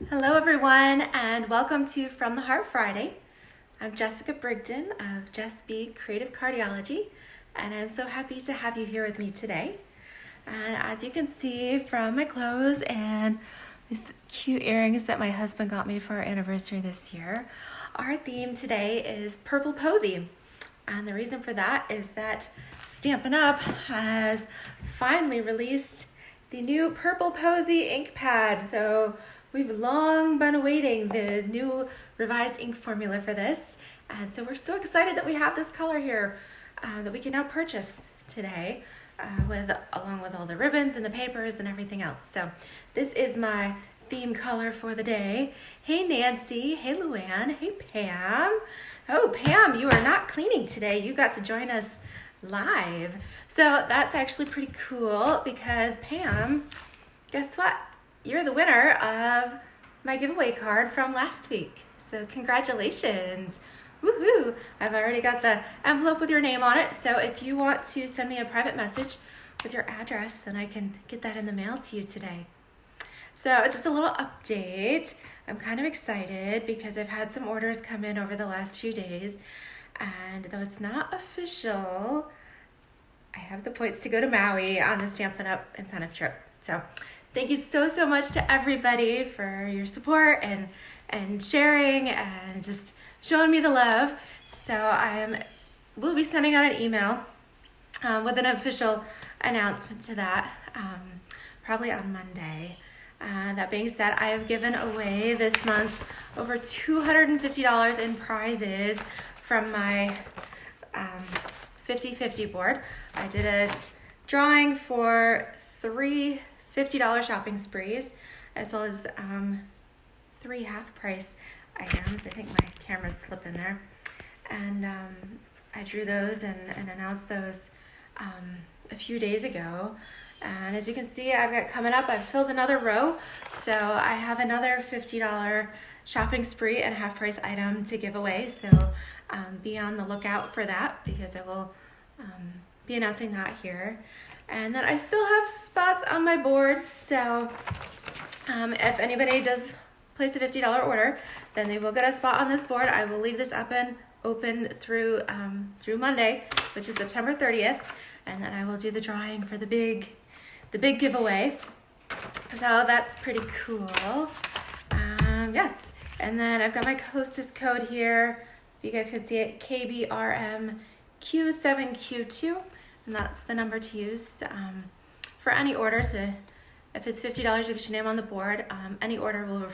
Hello everyone and welcome to From the Heart Friday. I'm Jessica Brigden of Jess B Creative Cardiology and I'm so happy to have you here with me today. And as you can see from my clothes and these cute earrings that my husband got me for our anniversary this year, our theme today is Purple Posy. And the reason for that is that Stampin' Up! Has finally released the new Purple Posy ink pad. So we've long been awaiting the new revised ink formula for this. And so we're so excited that we have this color here that we can now purchase today along with all the ribbons and the papers and everything else. So this is my theme color for the day. Hey Nancy, hey Luann, hey Pam. Oh Pam, you are not cleaning today. You got to join us live. So that's actually pretty cool because Pam, guess what? You're the winner of my giveaway card from last week. So congratulations. Woohoo! I've already got the envelope with your name on it. So if you want to send me a private message with your address, then I can get that in the mail to you today. So just a little update. I'm kind of excited because I've had some orders come in over the last few days. And though it's not official, I have the points to go to Maui on the Stampin' Up! Incentive trip. So thank you so much to everybody for your support and sharing and just showing me the love. So we'll be sending out an email with an official announcement to that probably on Monday. That being said, I have given away this month over $250 in prizes from my 50/50 board. I did a drawing for 3 $50 shopping sprees, as well as 3 half-price items. I think my camera's slipping there. And I drew those and announced those a few days ago. And as you can see, I've got coming up, I've filled another row. So I have another $50 shopping spree and half-price item to give away. So be on the lookout for that because I will be announcing that here. And then I still have spots on my board, so if anybody does place a $50 order, then they will get a spot on this board. I will leave this open through Monday, which is September 30th, and then I will do the drawing for the big giveaway. So that's pretty cool. Yes, and then I've got my hostess code here. If you guys can see it, KBRMQ7Q2. And that's the number to use for any order. If it's $50, you get your name on the board. Any order will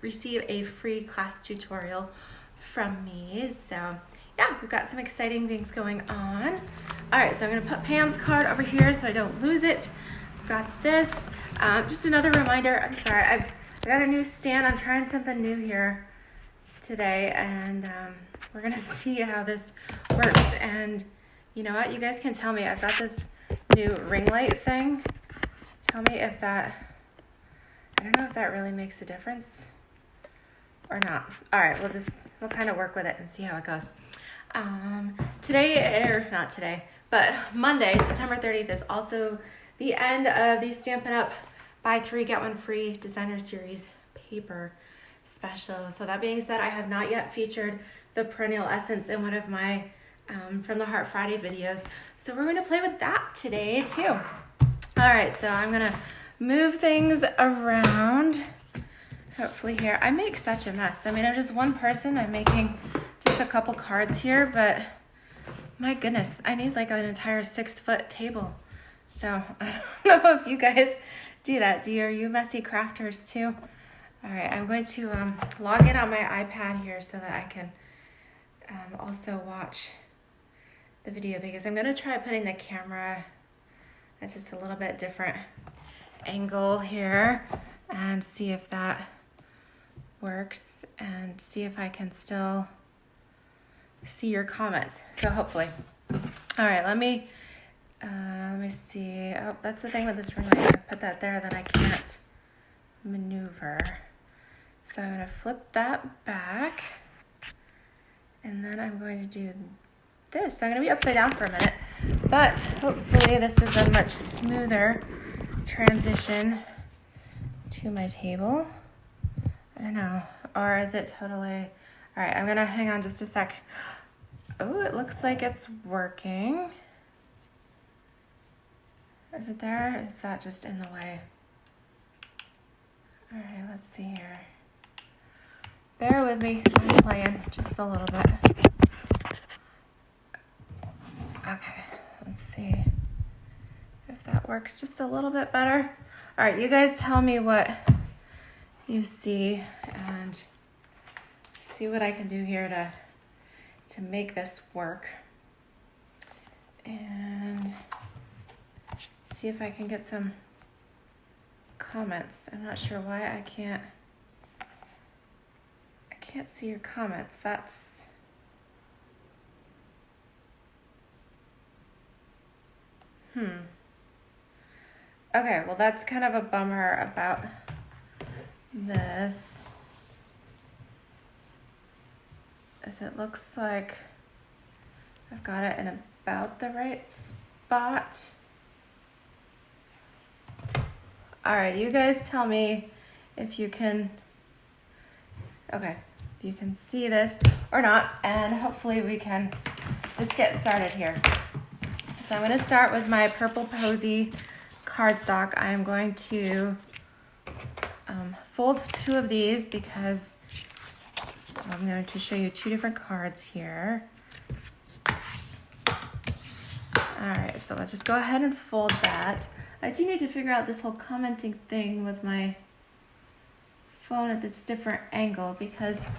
receive a free class tutorial from me. So yeah, we've got some exciting things going on. All right, so I'm gonna put Pam's card over here so I don't lose it. Got this. Just another reminder, I'm sorry, I got a new stand. I'm trying something new here today, and we're gonna see how this works. And you know what? You guys can tell me. I've got this new ring light thing. Tell me if that, I don't know if that really makes a difference or not. All right, we'll kind of work with it and see how it goes. Monday, September 30th is also the end of the Stampin' Up! Buy 3, get 1 free Designer Series paper special. So that being said, I have not yet featured the Perennial Essence in one of my From the Heart Friday videos. So we're going to play with that today too. All right, so I'm going to move things around. Hopefully here. I make such a mess. I mean, I'm just one person. I'm making just a couple cards here, but my goodness, I need like an entire 6-foot table. So I don't know if you guys do that. Are you messy crafters too? All right, I'm going to log in on my iPad here so that I can also watch the video because I'm going to try putting the camera at just a little bit different angle here and see if that works and see if I can still see your comments. So hopefully. All right, let me see. Oh, that's the thing with this ring light. If I put that there, then I can't maneuver. So I'm going to flip that back and then I'm going to do this. So I'm going to be upside down for a minute, but hopefully this is a much smoother transition to my table. I don't know. Or is it totally... All right, I'm gonna hang on just a sec. Oh, it looks like it's working. Is it there? Is that just in the way? All right, let's see here. Bear with me, I'm playing just a little bit. Okay, let's see if that works just a little bit better. All right, you guys tell me what you see and see what I can do here to make this work. And see if I can get some comments. I'm not sure why I can't see your comments. That's okay, well that's kind of a bummer about this, as it looks like I've got it in about the right spot. All right, you guys tell me if you can, okay, if you can see this or not, and hopefully we can just get started here. So I'm gonna start with my purple Posy cardstock. I'm going to fold 2 of these because I'm going to show you 2 different cards here. All right, so I'll just go ahead and fold that. I do need to figure out this whole commenting thing with my phone at this different angle, because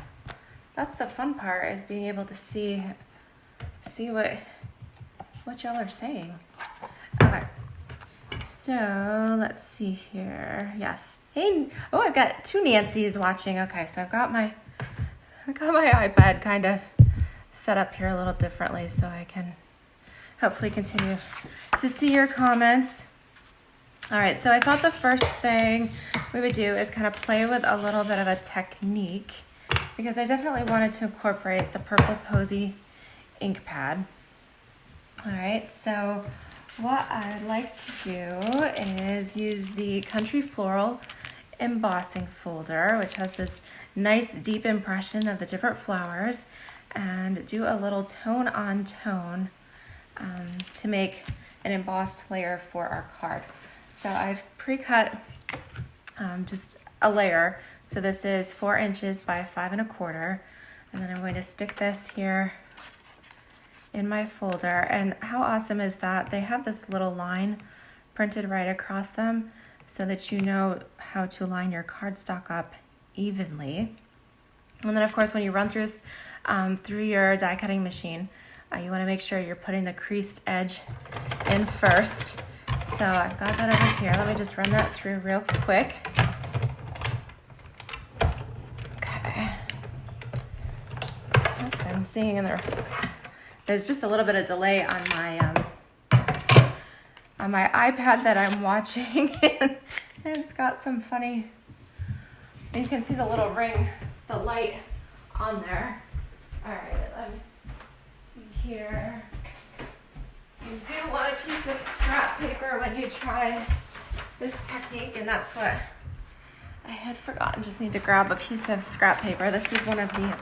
that's the fun part, is being able to see what y'all are saying. Okay, so let's see here. Yes. Hey, oh, I've got 2 Nancys watching. Okay, so I've got my iPad kind of set up here a little differently so I can hopefully continue to see your comments. All right, so I thought the first thing we would do is kind of play with a little bit of a technique, because I definitely wanted to incorporate the purple Posy ink pad. All right, so what I'd like to do is use the Country Floral embossing folder, which has this nice deep impression of the different flowers, and do a little tone on tone to make an embossed layer for our card. So I've pre-cut just a layer. So this is 4 inches by 5 1/4, and then I'm going to stick this here in my folder. And how awesome is that? They have this little line printed right across them so that you know how to line your cardstock up evenly. And then of course, when you run through this through your die cutting machine, you want to make sure you're putting the creased edge in first. So I've got that over here. Let me just run that through real quick. Okay. Oops, I'm seeing in there. There's just a little bit of delay on my iPad that I'm watching, and it's got some funny. You can see the little ring, the light on there. All right, let me see here. You do want a piece of scrap paper when you try this technique, and that's what I had forgotten. Just need to grab a piece of scrap paper. This is one of the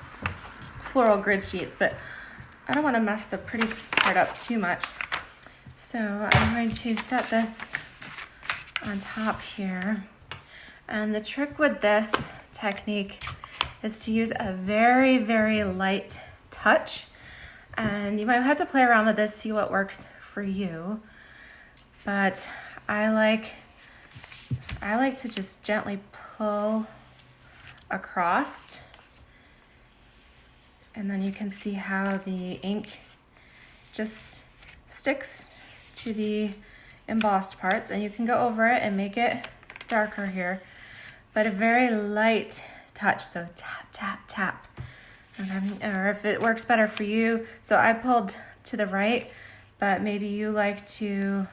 floral grid sheets, but I don't want to mess the pretty part up too much. So I'm going to set this on top here. And the trick with this technique is to use a very, very light touch. And you might have to play around with this, see what works for you. But I like to just gently pull across. And then you can see how the ink just sticks to the embossed parts, and you can go over it and make it darker here, but a very light touch. So tap, tap, tap. Or if it works better for you, so I pulled to the right, but maybe you like to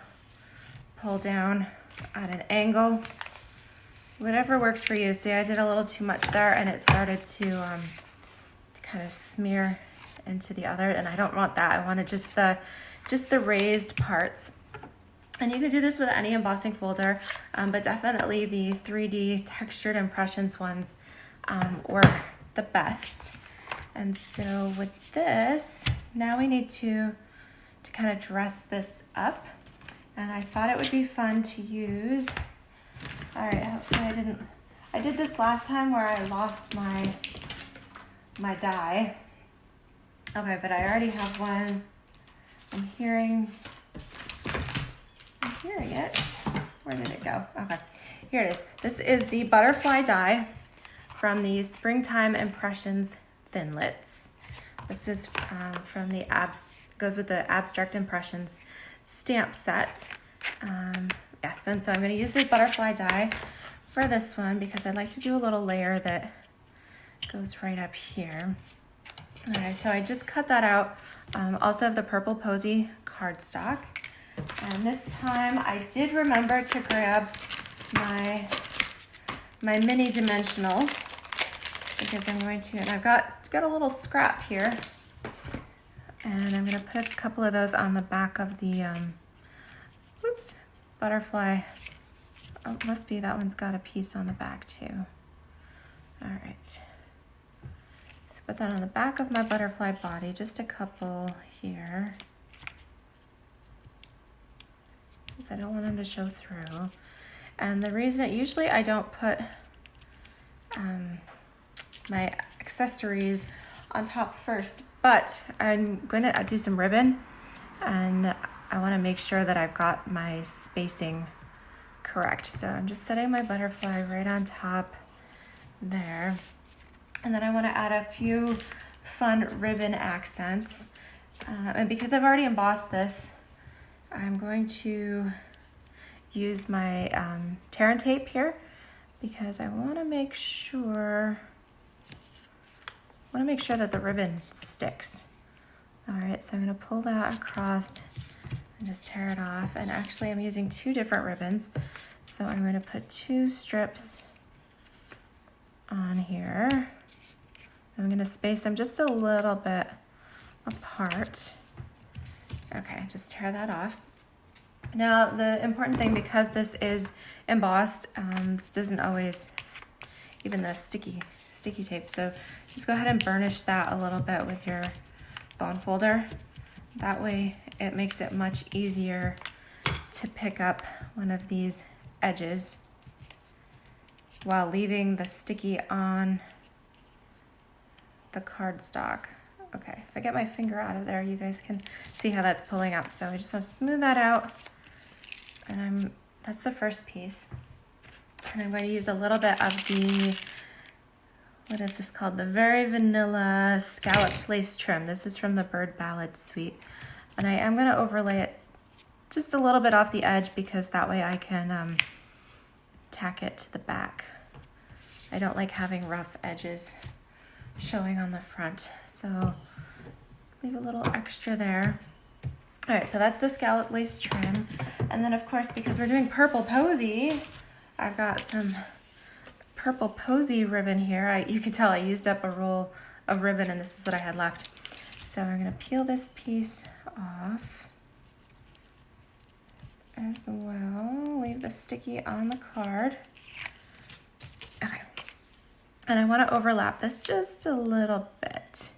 pull down at an angle. Whatever works for you. See, I did a little too much there, and it started to kind of smear into the other, and I don't want that. I wanted just the raised parts. And you can do this with any embossing folder, but definitely the 3D textured impressions ones work the best. And so with this, now we need to kind of dress this up. And I thought it would be fun to use, all right, hopefully I did this last time where I lost my die. Okay, but I already have one. I'm hearing it. Where did it go? Okay, here it is. This is the butterfly die from the Springtime Impressions Thinlits. This is from the goes with the Abstract Impressions stamp set. Yes, and so I'm going to use the butterfly die for this one because I'd like to do a little layer that goes right up here. All right, so I just cut that out. Also have the purple Posy cardstock. And this time I did remember to grab my mini dimensionals because I'm going to, and I've got a little scrap here. And I'm gonna put a couple of those on the back of the, butterfly. Oh, it must be that one's got a piece on the back too. All right. So put that on the back of my butterfly body, just a couple here. Because I don't want them to show through. And the reason, usually I don't put my accessories on top first, but I'm going to do some ribbon and I want to make sure that I've got my spacing correct. So I'm just setting my butterfly right on top there. And then I want to add a few fun ribbon accents. And because I've already embossed this, I'm going to use my tear and tape here because I want to make sure that the ribbon sticks. All right, so I'm going to pull that across and just tear it off. And actually I'm using two different ribbons. So I'm going to put two strips on here. I'm going to space them just a little bit apart. Okay, just tear that off. Now the important thing, because this is embossed, this doesn't always, even the sticky tape, so just go ahead and burnish that a little bit with your bone folder. That way it makes it much easier to pick up one of these edges while leaving the sticky on the cardstock. Okay, if I get my finger out of there, you guys can see how that's pulling up. So I just want to smooth that out. And that's the first piece. And I'm going to use a little bit of the, what is this called? The Very Vanilla Scalloped Lace Trim. This is from the Bird Ballad Suite. And I am going to overlay it just a little bit off the edge because that way I can tack it to the back. I don't like having rough edges showing on the front, so leave a little extra there. All right, so that's the scallop lace trim. And then of course, because we're doing purple Posy, I've got some purple Posy ribbon here. You can tell I used up a roll of ribbon and this is what I had left. So I'm gonna peel this piece off as well. Leave the sticky on the card. Okay. And I want to overlap this just a little bit.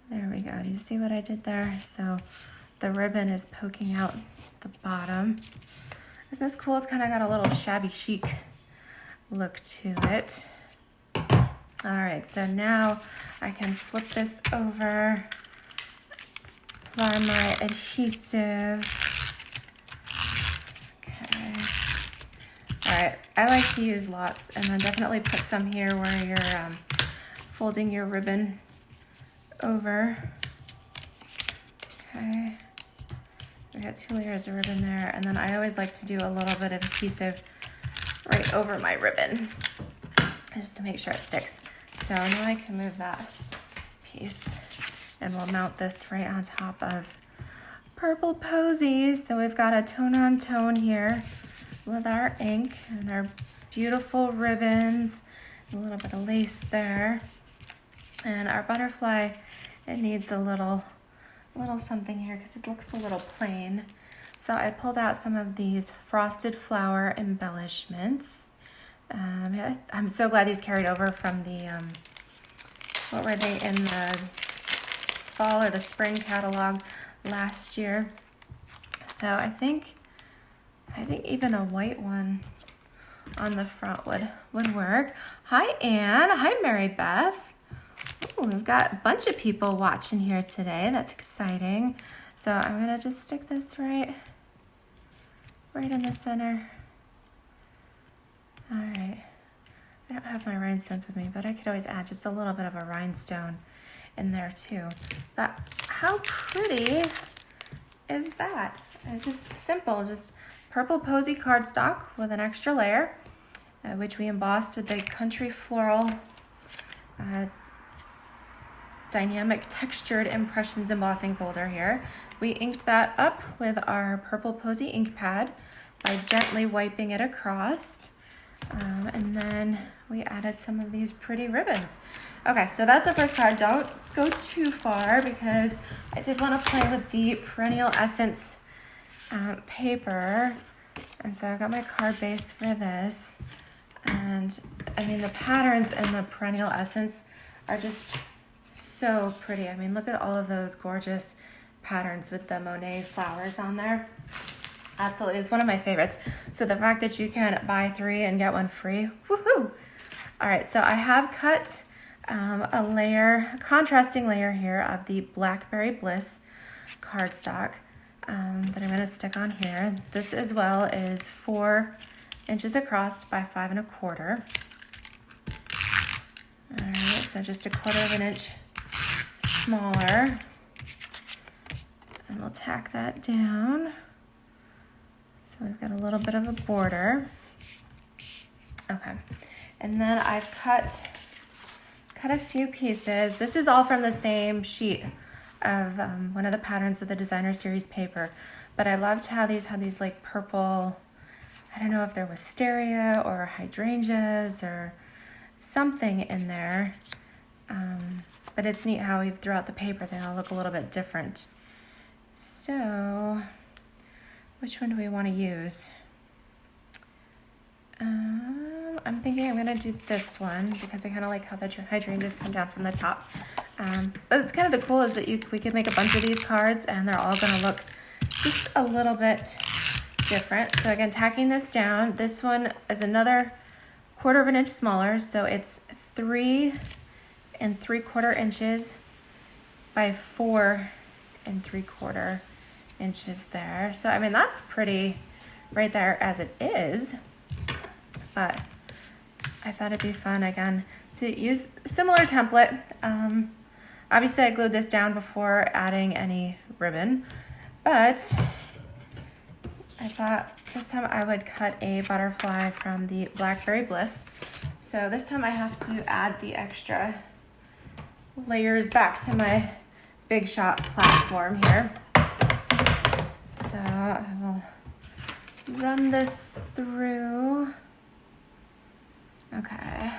There we go. Do you see what I did there? So the ribbon is poking out the bottom. Isn't this cool? It's kind of got a little shabby chic look to it. All right, so now I can flip this over, apply my adhesive. Okay. All right, I like to use lots, and then definitely put some here where you're folding your ribbon over. Okay, we got 2 layers of ribbon there, and then I always like to do a little bit of adhesive right over my ribbon, just to make sure it sticks. So now I can move that piece, and we'll mount this right on top of purple Posies. So we've got a tone-on-tone here with our ink and our beautiful ribbons, a little bit of lace there. And our butterfly, it needs a little something here because it looks a little plain. So I pulled out some of these frosted flower embellishments, I'm so glad these carried over from the, what were they, in the fall or the spring catalog last year. So I think even a white one on the front would work. Hi, Anne. Hi, Mary Beth. Ooh, we've got a bunch of people watching here today. That's exciting. So I'm gonna just stick this right in the center. All right. I don't have my rhinestones with me, but I could always add just a little bit of a rhinestone in there too. But how pretty is that? It's just simple, just purple Posy cardstock with an extra layer, which we embossed with the Country Floral Dynamic Textured Impressions embossing folder here. We inked that up with our purple Posy ink pad by gently wiping it across. And then we added some of these pretty ribbons. Okay, so that's the first card. Don't go too far because I did want to play with the Perennial Essence paper. And so I've got my card base for this. And I mean, the patterns in the Perennial Essence are just so pretty. I mean, look at all of those gorgeous patterns with the Monet flowers on there. Absolutely, it's one of my favorites. So the fact that you can buy 3 and get 1 free, woohoo! All right, so I have cut a contrasting layer here of the Blackberry Bliss cardstock that I'm gonna stick on here. This as well is 4 inches across by 5 1/4. All right, so just 1/4 inch smaller. And we'll tack that down. So we've got a little bit of a border. Okay, and then I've cut a few pieces. This is all from the same sheet of one of the patterns of the Designer Series paper, but I loved how these had these like purple, I don't know if they're wisteria or hydrangeas or something in there, but it's neat how throughout the paper they all look a little bit different. So which one do we want to use? I'm thinking I'm gonna do this one because I kind of like how the hydrangeas come down from the top. But it's kind of the cool is that we could make a bunch of these cards and they're all gonna look just a little bit different. So again, tacking this down, this one is another 1/4 inch smaller. So it's 3 3/4 inches by 4 3/4 inches there. So I mean, that's pretty right there as it is, but I thought it'd be fun again to use a similar template. Obviously I glued this down before adding any ribbon, but I thought this time I would cut a butterfly from the Blackberry Bliss. So this time I have to add the extra layers back to my Big Shot platform here. So I will run this through. Okay.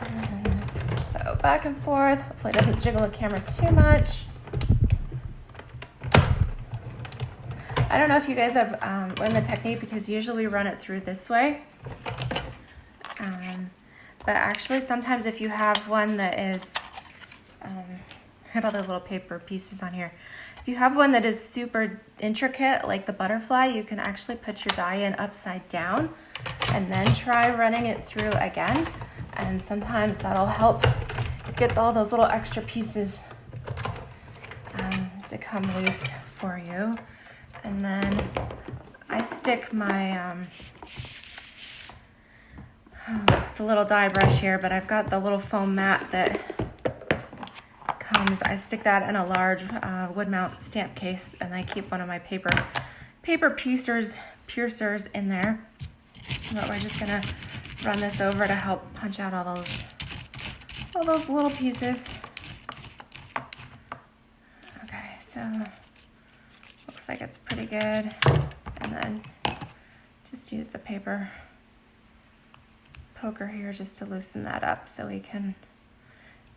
And so back and forth. Hopefully it doesn't jiggle the camera too much. I don't know if you guys have learned the technique because usually we run it through this way. But actually sometimes if you have one that is, I had all the little paper pieces on here. If you have one that is super intricate, like the butterfly, you can actually put your die in upside down and then try running it through again. And sometimes that'll help get all those little extra pieces to come loose for you. And then I stick my, the little die brush here, but I've got the little foam mat that comes, I stick that in a large wood mount stamp case, and I keep one of my paper piercers in there. But we're just gonna run this over to help punch out all those little pieces. Okay, so looks like it's pretty good. And then just use the paper poker here just to loosen that up so we can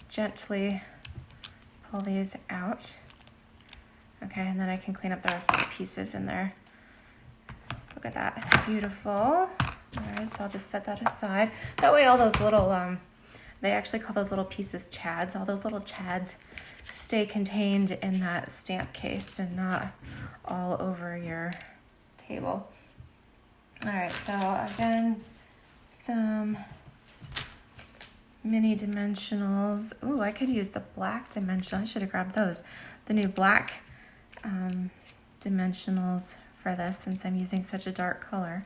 gently pull these out. Okay, and then I can clean up the rest of the pieces in there Look at that, beautiful. All right, so I'll just set that aside. That way all those little, they actually call those little pieces chads. All those little chads stay contained in that stamp case and not all over your table. All right, so again, some mini dimensionals. Ooh, I could use the black dimensional. I should have grabbed those. The new black dimensionals for this, since I'm using such a dark color.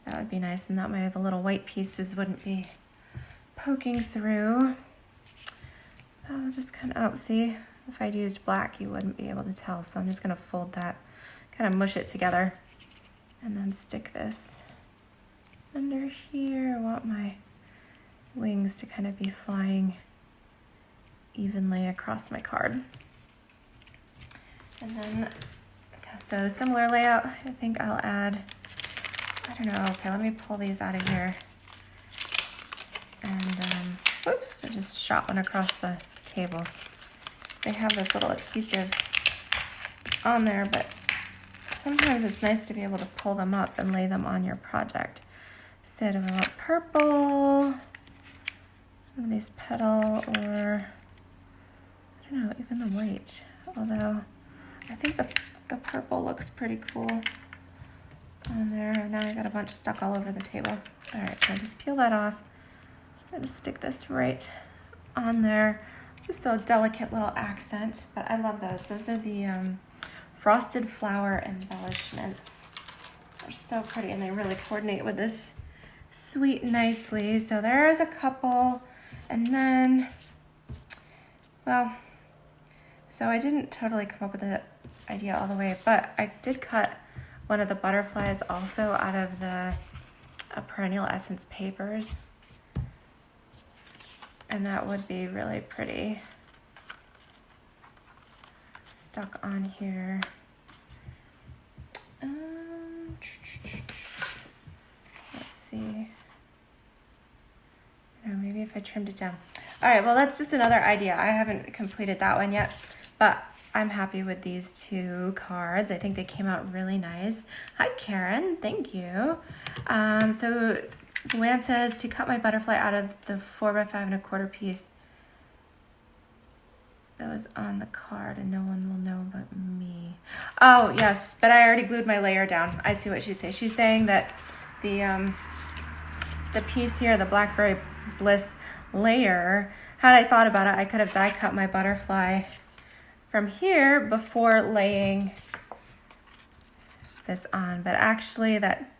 That would be nice, and that way the little white pieces wouldn't be poking through. I'll just kind of, oh, see, if I'd used black, you wouldn't be able to tell. So I'm just gonna fold that, kind of mush it together, and then stick this under here. I want my wings to kind of be flying evenly across my card. And then, so similar layout, I think I'll add, I don't know, okay, let me pull these out of here. And, whoops, I just shot one across the table. They have this little adhesive on there, but sometimes it's nice to be able to pull them up and lay them on your project. Instead of a purple, one of these petal, or I don't know, even the white. Although I think the purple looks pretty cool on there. Now I got a bunch stuck all over the table. All right, so I just peel that off. I'm gonna stick this right on there. Just a delicate little accent, but I love those. Those are the frosted flower embellishments. They're so pretty, and they really coordinate with this suite nicely. So there's a couple, and then, well, so I didn't totally come up with the idea all the way, but I did cut one of the butterflies also out of the Perennial Essence papers. And that would be really pretty. Stuck on here. Let's see. Maybe if I trimmed it down. All right, well, that's just another idea. I haven't completed that one yet, but I'm happy with these two cards. I think they came out really nice. Hi, Karen. Thank you. So Luann says to cut my butterfly out of the 4x5 1/4 piece that was on the card, and no one will know but me. Oh yes, but I already glued my layer down. I see what she's saying. She's saying that the piece here, the Blackberry Bliss layer, had I thought about it, I could have die cut my butterfly from here before laying this on, but actually that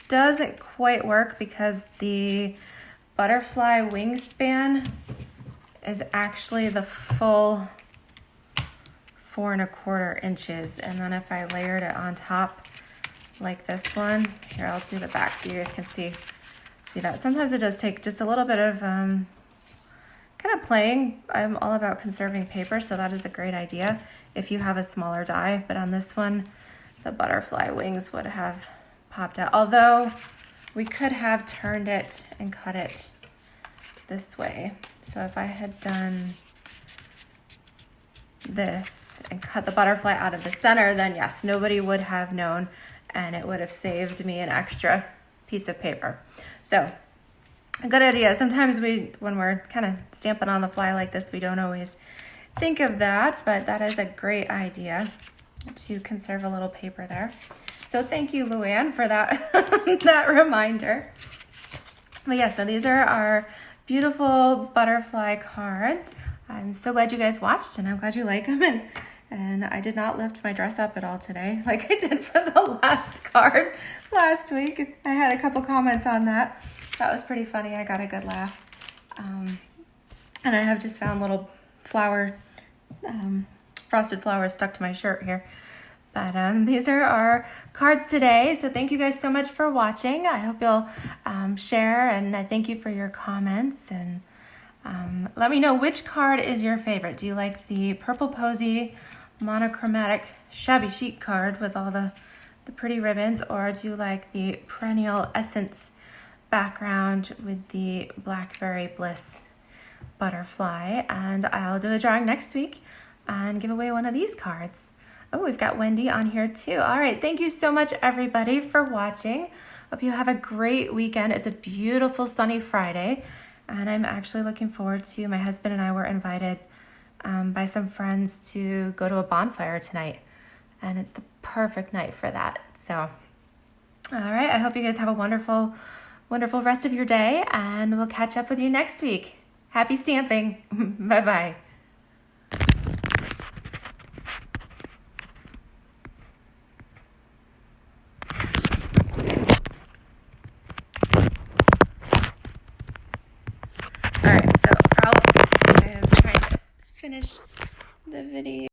doesn't quite work because the butterfly wingspan is actually the full 4 1/4 inches. And then if I layered it on top like this one, here, I'll do the back so you guys can see that. Sometimes it does take just a little bit of kind of playing. I'm all about conserving paper, so that is a great idea if you have a smaller die. But on this one, the butterfly wings would have popped out. Although we could have turned it and cut it this way. So if I had done this and cut the butterfly out of the center, then yes, nobody would have known, and it would have saved me an extra piece of paper. So a good idea. Sometimes when we're kind of stamping on the fly like this, we don't always think of that, but that is a great idea to conserve a little paper there. So thank you, Luann, for that, that reminder. But yeah, so these are our beautiful butterfly cards. I'm so glad you guys watched, and I'm glad you like them. And I did not lift my dress up at all today like I did for the last card last week. I had a couple comments on that. That was pretty funny. I got a good laugh. And I have just found little flower, frosted flowers stuck to my shirt here. But these are our cards today. So thank you guys so much for watching. I hope you'll share, and I thank you for your comments. And let me know which card is your favorite. Do you like the purple Posy monochromatic shabby chic card with all the pretty ribbons, or do you like the Perennial Essence background with the Blackberry Bliss butterfly? And I'll do a drawing next week and give away one of these cards. Oh, we've got Wendy on here too. All right, thank you so much everybody for watching. Hope you have a great weekend. It's a beautiful sunny Friday, and I'm actually looking forward to, my husband and I were invited by some friends to go to a bonfire tonight, and it's the perfect night for that. So, all right, I hope you guys have a wonderful, wonderful rest of your day, and we'll catch up with you next week. Happy stamping. Bye-bye. All right, so Pearl is trying to finish the video.